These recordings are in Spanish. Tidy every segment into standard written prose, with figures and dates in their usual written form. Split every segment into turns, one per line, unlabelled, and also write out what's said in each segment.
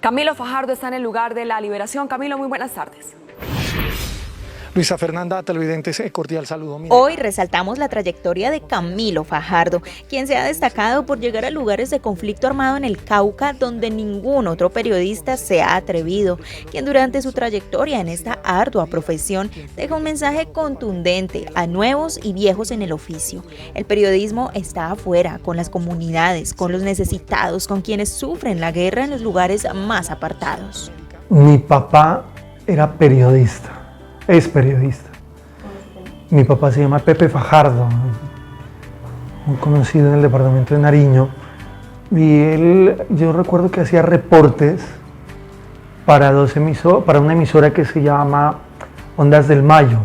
Camilo Fajardo está en el lugar de la liberación. Camilo, muy buenas tardes.
Luisa Fernanda, televidentes, cordial saludo.
Hoy resaltamos la trayectoria de Camilo Fajardo, quien se ha destacado por llegar a lugares de conflicto armado en el Cauca donde ningún otro periodista se ha atrevido, quien durante su trayectoria en esta ardua profesión deja un mensaje contundente a nuevos y viejos en el oficio. El periodismo está afuera, con las comunidades, con los necesitados, con quienes sufren la guerra en los lugares más apartados.
Mi papá era periodista. Es periodista. Mi papá se llama Pepe Fajardo, muy conocido en el departamento de Nariño. Y yo recuerdo que hacía reportes para una emisora que se llama Ondas del Mayo,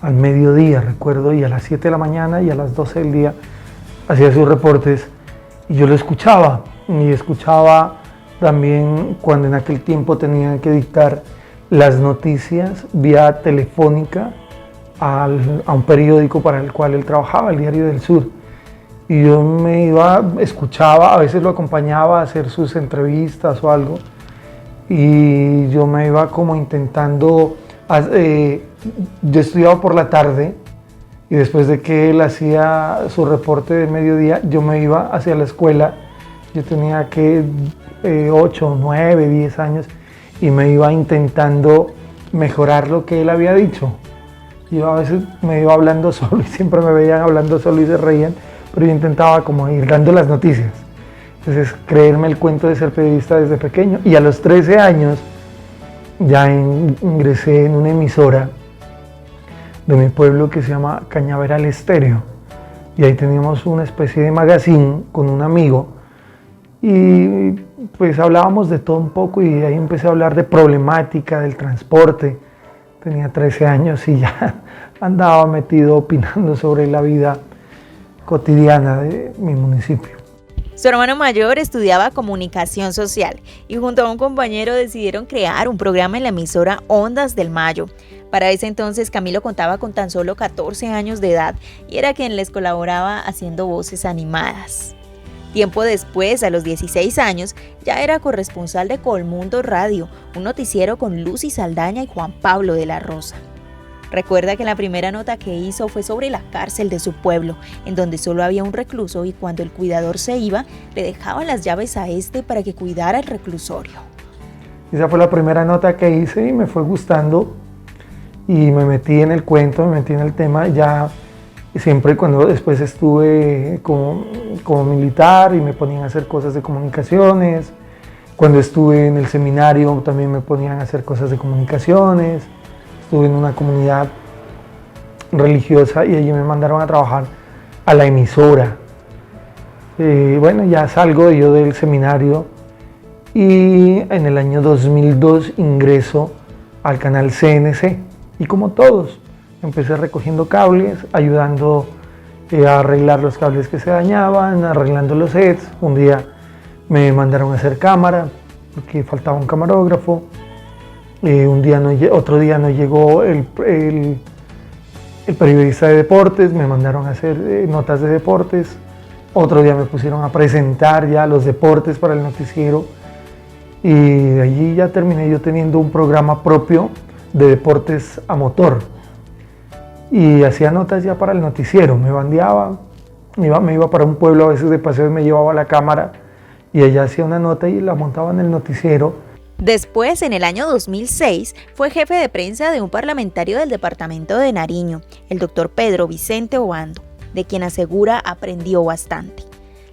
al mediodía, recuerdo, y a las 7 de la mañana y a las 12 del día hacía sus reportes. Y yo lo escuchaba, y escuchaba también cuando en aquel tiempo tenían que dictar las noticias vía telefónica a un periódico para el cual él trabajaba, el Diario del Sur. Y yo me iba, escuchaba, a veces lo acompañaba a hacer sus entrevistas o algo, y yo me iba como intentando, yo estudiaba por la tarde, y después de que él hacía su reporte de mediodía, yo me iba hacia la escuela. Yo tenía 8, 9, 10 años, y me iba intentando mejorar lo que él había dicho. Yo a veces me iba hablando solo y siempre me veían hablando solo y se reían, pero yo intentaba como ir dando las noticias. Entonces, creerme el cuento de ser periodista desde pequeño. Y a los 13 años ya ingresé en una emisora de mi pueblo que se llama Cañaveral Estéreo. Y ahí teníamos una especie de magazine con un amigo. Y pues hablábamos de todo un poco, y ahí empecé a hablar de problemática del transporte. Tenía 13 años y ya andaba metido opinando sobre la vida cotidiana de mi municipio.
Su hermano mayor estudiaba comunicación social y junto a un compañero decidieron crear un programa en la emisora Ondas del Mayo. Para ese entonces Camilo contaba con tan solo 14 años de edad y era quien les colaboraba haciendo voces animadas. Tiempo después, a los 16 años, ya era corresponsal de Colmundo Radio, un noticiero con Lucy Saldaña y Juan Pablo de la Rosa. Recuerda que la primera nota que hizo fue sobre la cárcel de su pueblo, en donde solo había un recluso y cuando el cuidador se iba, le dejaban las llaves a este para que cuidara el reclusorio.
Esa fue la primera nota que hice y me fue gustando y me metí en el cuento, me metí en el tema. Ya siempre cuando después estuve como militar y me ponían a hacer cosas de comunicaciones. Cuando estuve en el seminario también me ponían a hacer cosas de comunicaciones. Estuve en una comunidad religiosa y allí me mandaron a trabajar a la emisora. Bueno, ya salgo yo del seminario y en el año 2002 ingreso al canal CNC. Y como todos, empecé recogiendo cables, ayudando a arreglar los cables que se dañaban, arreglando los sets. Un día me mandaron a hacer cámara porque faltaba un camarógrafo. Otro día no llegó el periodista de deportes, me mandaron a hacer notas de deportes. Otro día me pusieron a presentar ya los deportes para el noticiero. Y de allí ya terminé yo teniendo un programa propio de deportes a motor. Y hacía notas ya para el noticiero, me bandeaba, me iba para un pueblo a veces de paseo y me llevaba la cámara y allá hacía una nota y la montaba en el noticiero.
Después, en el año 2006, fue jefe de prensa de un parlamentario del departamento de Nariño, el doctor Pedro Vicente Obando, de quien asegura aprendió bastante.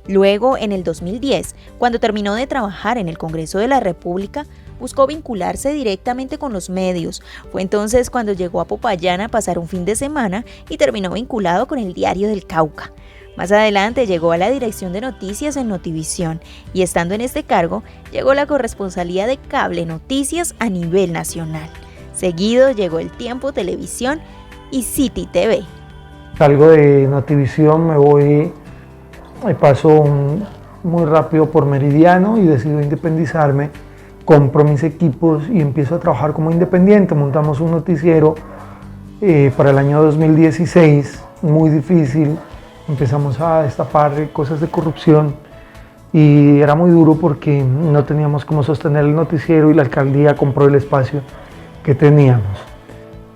Luego, en el 2010, cuando terminó de trabajar en el Congreso de la República, buscó vincularse directamente con los medios. Fue entonces cuando llegó a Popayán a pasar un fin de semana y terminó vinculado con el Diario del Cauca. Más adelante llegó a la dirección de noticias en Notivisión y estando en este cargo, llegó la corresponsalía de Cable Noticias a nivel nacional. Seguido llegó El Tiempo Televisión y City TV.
Salgo de Notivisión, paso muy rápido por Meridiano y decido independizarme. Compro mis equipos y empiezo a trabajar como independiente. Montamos un noticiero para el año 2016, muy difícil. Empezamos a destapar cosas de corrupción y era muy duro porque no teníamos cómo sostener el noticiero y la alcaldía compró el espacio que teníamos.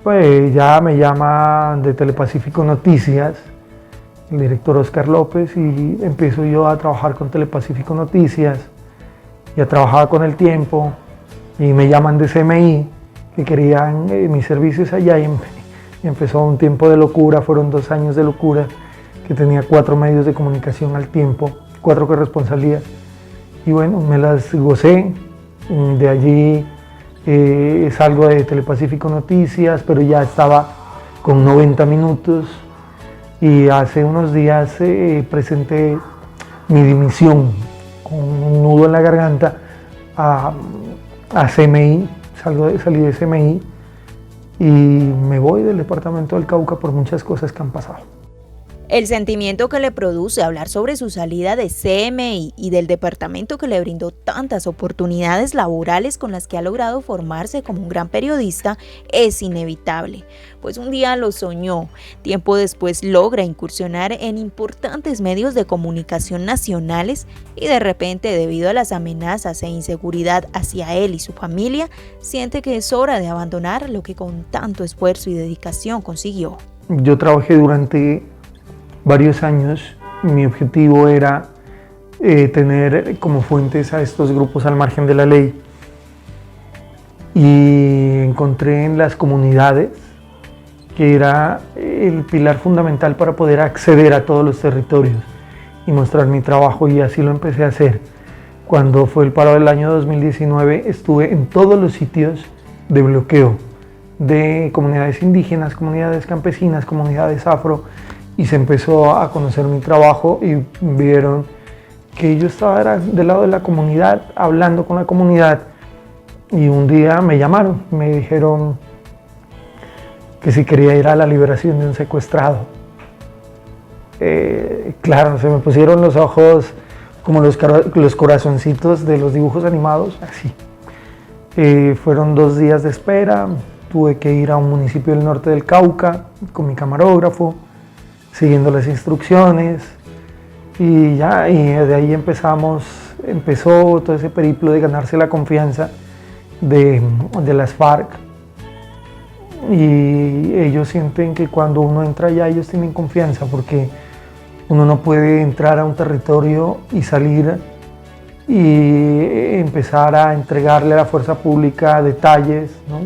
Pues ya me llama de Telepacífico Noticias el director Oscar López y empiezo yo a trabajar con Telepacífico Noticias. Ya trabajaba con El Tiempo y me llaman de CMI que querían mis servicios allá y empezó un tiempo de locura, fueron 2 años de locura, que tenía 4 medios de comunicación al tiempo, 4 corresponsalías y bueno, me las gocé. De allí salgo de Telepacífico Noticias, pero ya estaba con 90 minutos y hace unos días presenté mi dimisión con un nudo en la garganta a CMI, salí de CMI y me voy del departamento del Cauca por muchas cosas que han pasado.
El sentimiento que le produce hablar sobre su salida de CMI y del departamento que le brindó tantas oportunidades laborales con las que ha logrado formarse como un gran periodista es inevitable, pues un día lo soñó, tiempo después logra incursionar en importantes medios de comunicación nacionales y de repente, debido a las amenazas e inseguridad hacia él y su familia, siente que es hora de abandonar lo que con tanto esfuerzo y dedicación consiguió.
Yo trabajé durante varios años, mi objetivo era tener como fuentes a estos grupos al margen de la ley y encontré en las comunidades que era el pilar fundamental para poder acceder a todos los territorios y mostrar mi trabajo y así lo empecé a hacer. Cuando fue el paro del año 2019 estuve en todos los sitios de bloqueo de comunidades indígenas, comunidades campesinas, comunidades afro, y se empezó a conocer mi trabajo y vieron que yo estaba del lado de la comunidad, hablando con la comunidad, y un día me llamaron, me dijeron que si quería ir a la liberación de un secuestrado. Claro, se me pusieron los ojos como los corazoncitos de los dibujos animados, así. Fueron 2 días de espera, tuve que ir a un municipio del norte del Cauca con mi camarógrafo, siguiendo las instrucciones y ya, y de ahí empezó todo ese periplo de ganarse la confianza de las FARC y ellos sienten que cuando uno entra allá ellos tienen confianza porque uno no puede entrar a un territorio y salir y empezar a entregarle a la fuerza pública detalles, ¿no?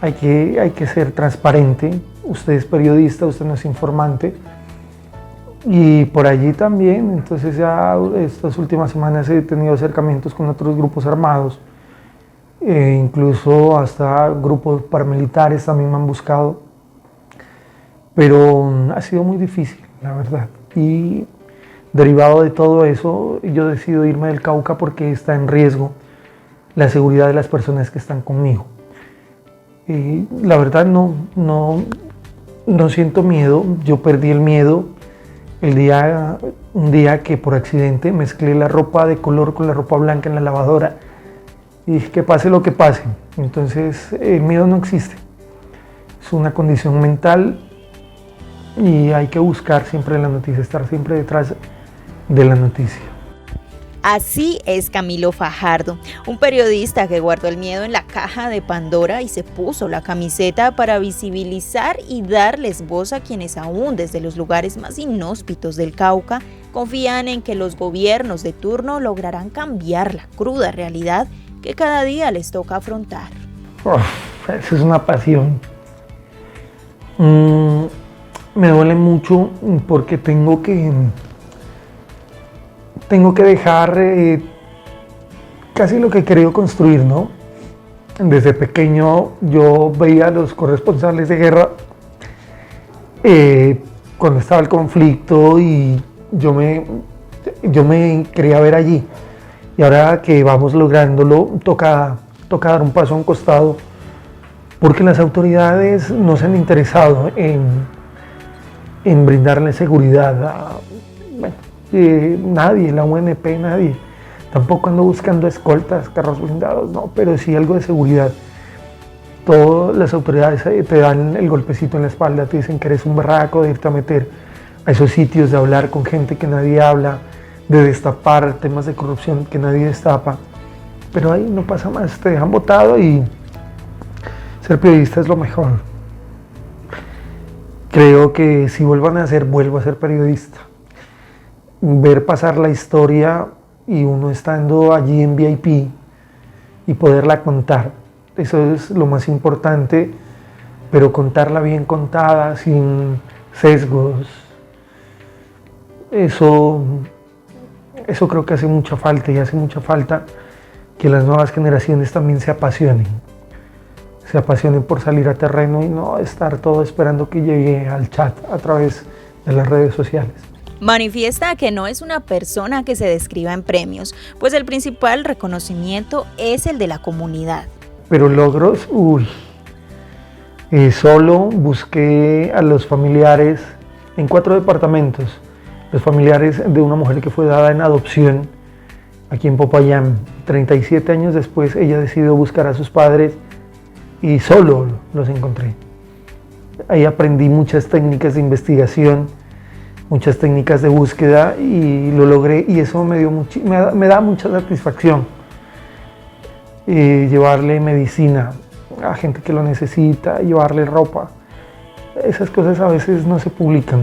Hay que ser transparente. Usted es periodista, usted no es informante. Y por allí también, entonces ya estas últimas semanas he tenido acercamientos con otros grupos armados, incluso hasta grupos paramilitares también me han buscado, pero ha sido muy difícil, la verdad. Y derivado de todo eso, yo decido irme del Cauca porque está en riesgo la seguridad de las personas que están conmigo. Y la verdad no siento miedo, yo perdí el miedo un día que por accidente mezclé la ropa de color con la ropa blanca en la lavadora y dije que pase lo que pase, entonces el miedo no existe, es una condición mental y hay que buscar siempre la noticia, estar siempre detrás de la noticia.
Así es Camilo Fajardo, un periodista que guardó el miedo en la caja de Pandora y se puso la camiseta para visibilizar y darles voz a quienes aún desde los lugares más inhóspitos del Cauca confían en que los gobiernos de turno lograrán cambiar la cruda realidad que cada día les toca afrontar.
Esa es una pasión. Me duele mucho porque tengo que dejar casi lo que he querido construir, ¿no? Desde pequeño yo veía a los corresponsales de guerra cuando estaba el conflicto y yo me quería ver allí. Y ahora que vamos lográndolo, toca dar un paso a un costado porque las autoridades no se han interesado en brindarle seguridad nadie, la UNP, nadie. Tampoco ando buscando escoltas, carros blindados, no, pero sí algo de seguridad. Todas las autoridades te dan el golpecito en la espalda, te dicen que eres un berraco de irte a meter a esos sitios, de hablar con gente que nadie habla, de destapar temas de corrupción que nadie destapa, pero ahí no pasa más, te dejan botado y ser periodista es lo mejor. Creo que si vuelvan a hacer, vuelvo a ser periodista. Ver pasar la historia y uno estando allí en VIP y poderla contar, eso es lo más importante, pero contarla bien contada, sin sesgos, eso creo que hace mucha falta, y hace mucha falta que las nuevas generaciones también se apasionen por salir a terreno y no estar todo esperando que llegue al chat a través de las redes sociales.
Manifiesta que no es una persona que se describa en premios, pues el principal reconocimiento es el de la comunidad.
Pero logros, solo busqué a los familiares en 4 departamentos, los familiares de una mujer que fue dada en adopción aquí en Popayán. 37 años después ella decidió buscar a sus padres y solo los encontré. Ahí aprendí muchas técnicas de investigación, muchas técnicas de búsqueda y lo logré, y eso me da mucha satisfacción. Llevarle medicina a gente que lo necesita, llevarle ropa, esas cosas a veces no se publican,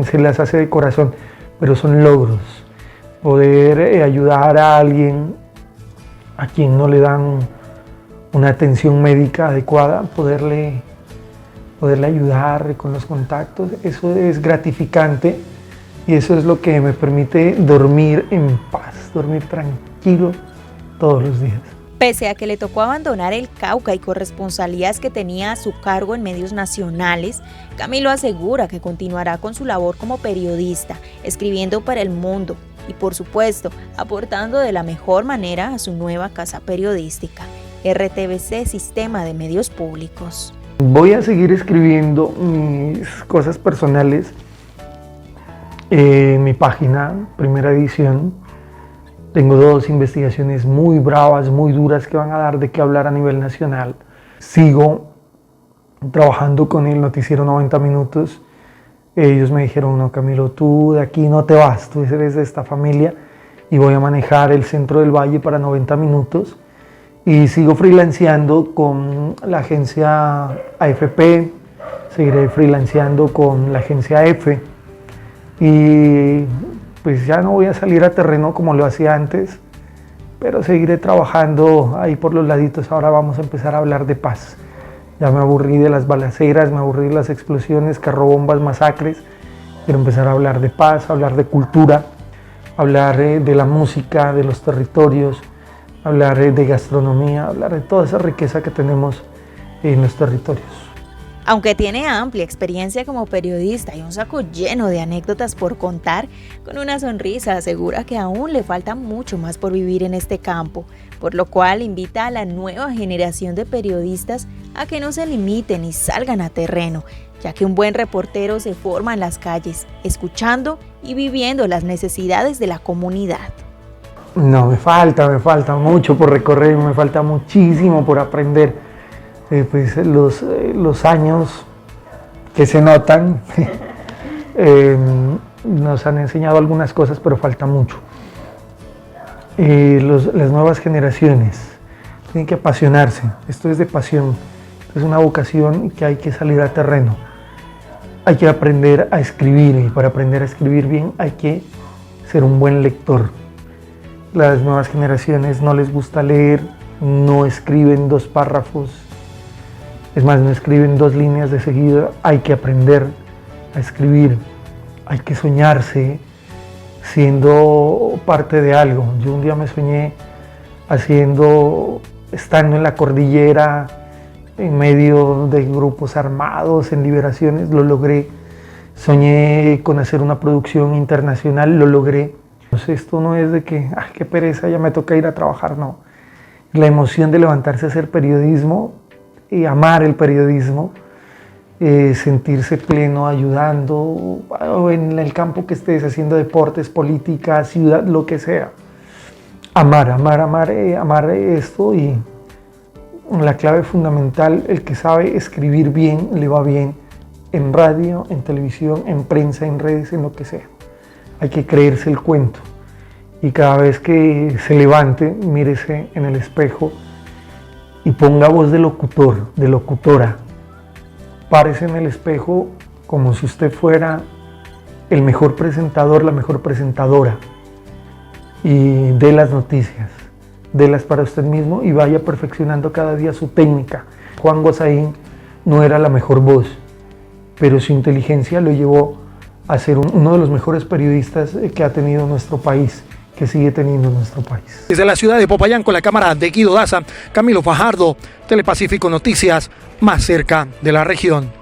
se las hace de corazón, pero son logros. Poder ayudar a alguien a quien no le dan una atención médica adecuada, poderle ayudar con los contactos, eso es gratificante y eso es lo que me permite dormir en paz, dormir tranquilo todos los días.
Pese a que le tocó abandonar el Cauca y corresponsalías que tenía a su cargo en medios nacionales, Camilo asegura que continuará con su labor como periodista, escribiendo para El Mundo y, por supuesto, aportando de la mejor manera a su nueva casa periodística, RTVC Sistema de Medios Públicos.
Voy a seguir escribiendo mis cosas personales en mi página, Primera Edición. Tengo 2 investigaciones muy bravas, muy duras, que van a dar de qué hablar a nivel nacional. Sigo trabajando con el noticiero 90 Minutos. Ellos me dijeron, no, Camilo, tú de aquí no te vas, tú eres de esta familia, y voy a manejar el Centro del Valle para 90 Minutos. Y sigo freelanceando con la agencia AFP, seguiré freelanceando con la agencia EFE, y pues ya no voy a salir a terreno como lo hacía antes, pero seguiré trabajando ahí por los laditos. Ahora vamos a empezar a hablar de paz. Ya me aburrí de las balaceras, me aburrí de las explosiones, carrobombas, masacres. Quiero empezar a hablar de paz, hablar de cultura, hablar de la música, de los territorios, hablar de gastronomía, hablar de toda esa riqueza que tenemos en los territorios.
Aunque tiene amplia experiencia como periodista y un saco lleno de anécdotas por contar, con una sonrisa asegura que aún le falta mucho más por vivir en este campo, por lo cual invita a la nueva generación de periodistas a que no se limiten y salgan a terreno, ya que un buen reportero se forma en las calles, escuchando y viviendo las necesidades de la comunidad.
No, me falta mucho por recorrer, me falta muchísimo por aprender. Pues los años que se notan nos han enseñado algunas cosas, pero falta mucho. Las nuevas generaciones tienen que apasionarse, esto es de pasión, es una vocación que hay que salir a terreno. Hay que aprender a escribir, y para aprender a escribir bien hay que ser un buen lector. Las nuevas generaciones no les gusta leer, no escriben 2 párrafos, es más, no escriben 2 líneas de seguida. Hay que aprender a escribir, hay que soñarse siendo parte de algo. Yo un día me soñé estando en la cordillera, en medio de grupos armados, en liberaciones, lo logré. Soñé con hacer una producción internacional, lo logré. Esto no es de que, qué pereza, ya me toca ir a trabajar, no. La emoción de levantarse a hacer periodismo, y amar el periodismo, sentirse pleno ayudando, o en el campo que estés, haciendo deportes, política, ciudad, lo que sea. Amar esto, y la clave fundamental, el que sabe escribir bien, le va bien en radio, en televisión, en prensa, en redes, en lo que sea. hay que creerse el cuento. Y cada vez que se levante, mírese en el espejo y ponga voz de locutor, de locutora. Párese en el espejo como si usted fuera el mejor presentador, la mejor presentadora. Y dé las noticias, délas para usted mismo y vaya perfeccionando cada día su técnica. Juan Gosaín no era la mejor voz, pero su inteligencia lo llevó a ser uno de los mejores periodistas que ha tenido nuestro país, que sigue teniendo nuestro país.
Desde la ciudad de Popayán, con la cámara de Guido Daza, Camilo Fajardo, Telepacífico Noticias, más cerca de la región.